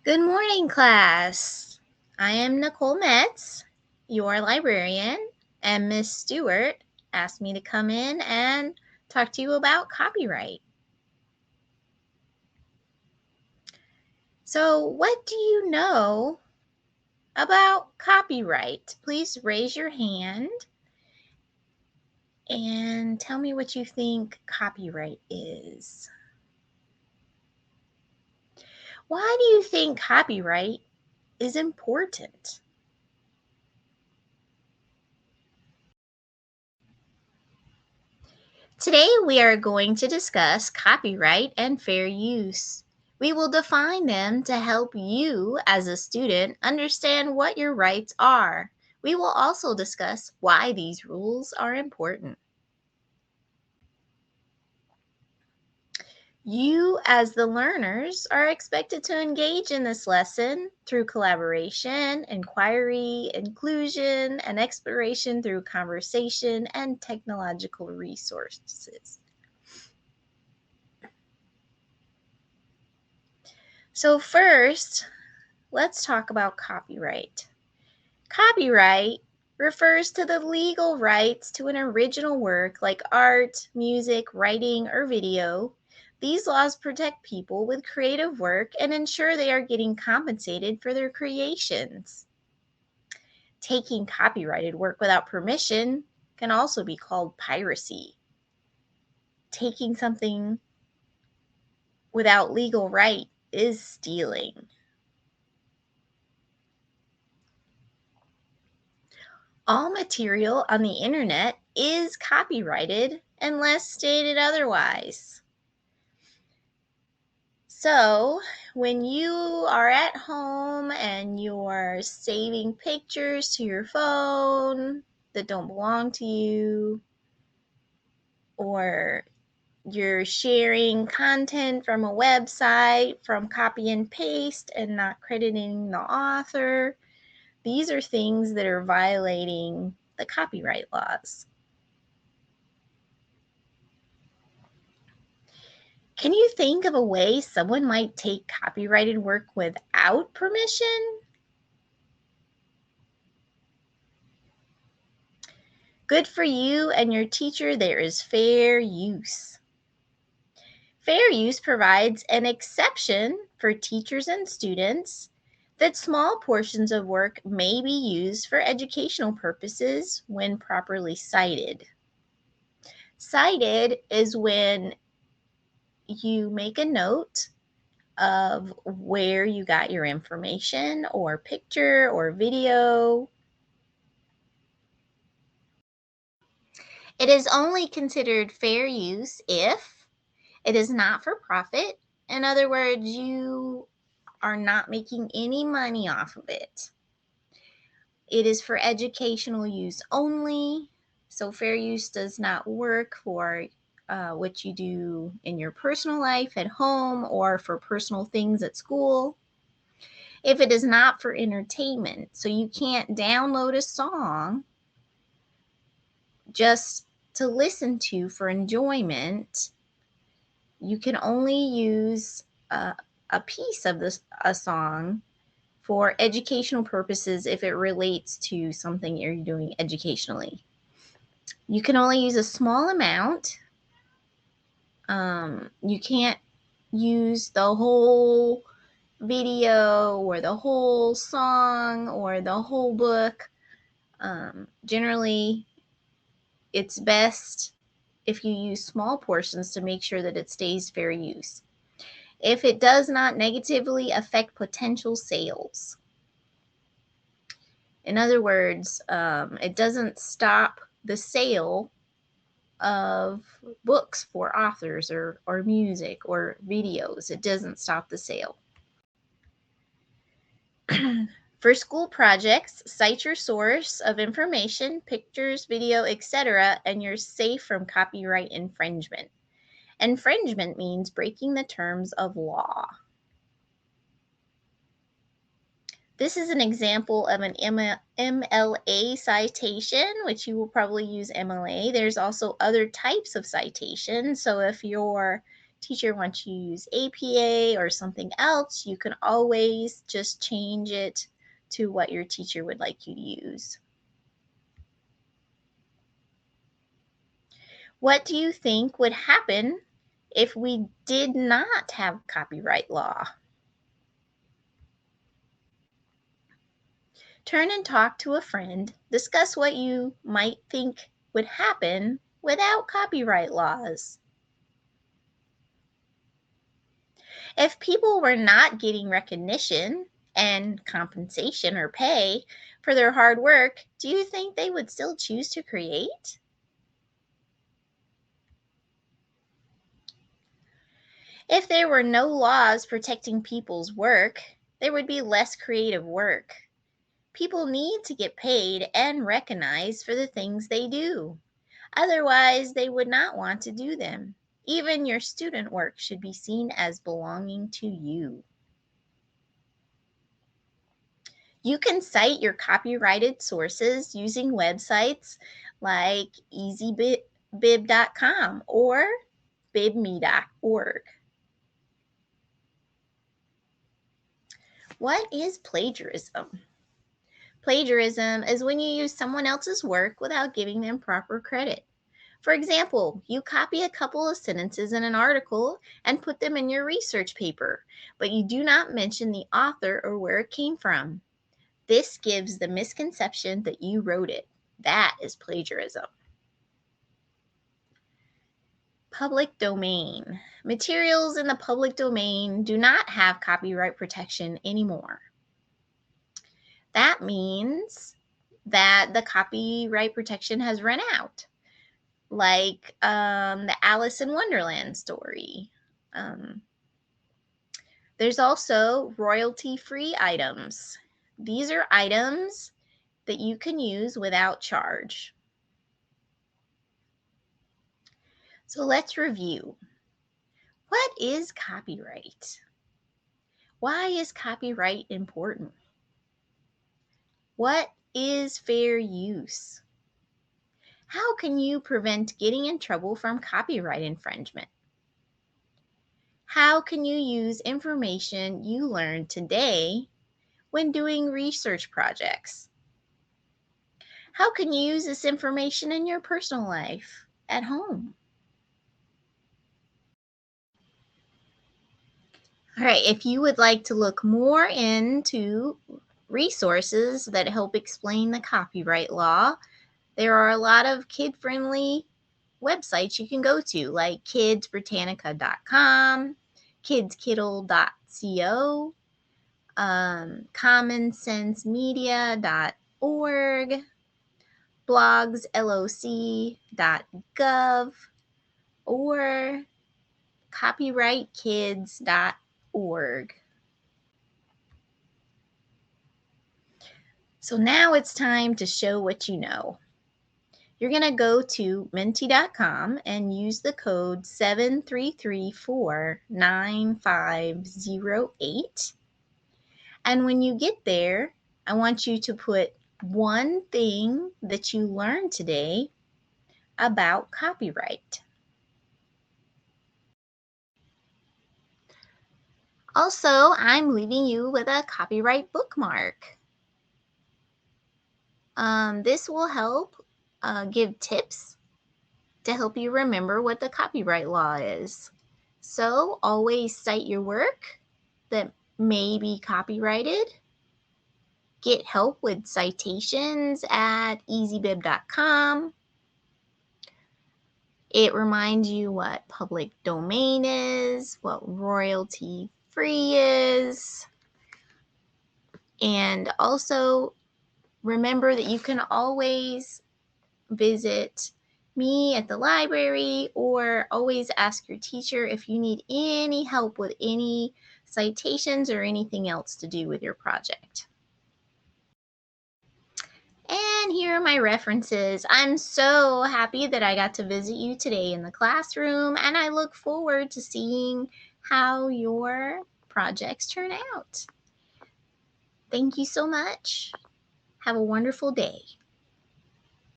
Good morning, class. I am Nicole Metz, your librarian, and Miss Stewart asked me to come in and talk to you about copyright. So, what do you know about copyright? Please raise your hand and tell me what you think copyright is. Why do you think copyright is important? Today we are going to discuss copyright and fair use. We will define them to help you as a student understand what your rights are. We will also discuss why these rules are important. You, as the learners, are expected to engage in this lesson through collaboration, inquiry, inclusion, and exploration through conversation and technological resources. So first, let's talk about copyright. Copyright refers to the legal rights to an original work like art, music, writing, or video. These laws protect people with creative work and ensure they are getting compensated for their creations. Taking copyrighted work without permission can also be called piracy. Taking something without legal right is stealing. All material on the internet is copyrighted unless stated otherwise. So, when you are at home and you're saving pictures to your phone that don't belong to you, or you're sharing content from a website from copy and paste and not crediting the author, these are things that are violating the copyright laws. Can you think of a way someone might take copyrighted work without permission? Good for you and your teacher, there is fair use. Fair use provides an exception for teachers and students that small portions of work may be used for educational purposes when properly cited. Cited is when you make a note of where you got your information or picture or video. It is only considered fair use if it is not for profit. In other words, you are not making any money off of it. It is for educational use only. So fair use does not work for what you do in your personal life at home or for personal things at school. If it is not for entertainment, so you can't download a song just to listen to for enjoyment, you can only use a piece of a song for educational purposes if it relates to something you're doing educationally. You can only use a small amount. You can't use the whole video or the whole song or the whole book. Generally, it's best if you use small portions to make sure that it stays fair use. If it does not negatively affect potential sales. In other words, it doesn't stop the sale of books for authors or music or videos. It doesn't stop the sale. For school projects, cite your source of information, pictures, video, etc., and you're safe from copyright infringement. Infringement means breaking the terms of law. This is an example of an MLA citation, which you will probably use MLA. There's also other types of citations. So if you're teacher wants you to use APA or something else, you can always just change it to what your teacher would like you to use. What do you think would happen if we did not have copyright law? Turn and talk to a friend. Discuss what you might think would happen without copyright laws. If people were not getting recognition and compensation or pay for their hard work, do you think they would still choose to create? If there were no laws protecting people's work, there would be less creative work. People need to get paid and recognized for the things they do. Otherwise, they would not want to do them. Even your student work should be seen as belonging to you. You can cite your copyrighted sources using websites like easybib.com or bibme.org. What is plagiarism? Plagiarism is when you use someone else's work without giving them proper credit. For example, you copy a couple of sentences in an article and put them in your research paper, but you do not mention the author or where it came from. This gives the misconception that you wrote it. That is plagiarism. Public domain. Materials in the public domain do not have copyright protection anymore. That means that the copyright protection has run out, like the Alice in Wonderland story. There's also royalty-free items. These are items that you can use without charge. So let's review. What is copyright? Why is copyright important? What is fair use? How can you prevent getting in trouble from copyright infringement? How can you use information you learned today when doing research projects? How can you use this information in your personal life at home? All right, if you would like to look more into resources that help explain the copyright law, there are a lot of kid-friendly websites you can go to, like kidsbritannica.com, kidskiddle.co, commonsensemedia.org, blogsloc.gov, or copyrightkids.org. So now it's time to show what you know. You're going to go to menti.com and use the code 73349508. And when you get there, I want you to put one thing that you learned today about copyright. Also, I'm leaving you with a copyright bookmark. This will help give tips to help you remember what the copyright law is. So always cite your work that may be copyrighted. Get help with citations at easybib.com. It reminds you what public domain is, what royalty free is, and also remember that you can always visit me at the library or always ask your teacher if you need any help with any citations or anything else to do with your project. And here are my references. I'm so happy that I got to visit you today in the classroom, and I look forward to seeing how your projects turn out. Thank you so much. Have a wonderful day.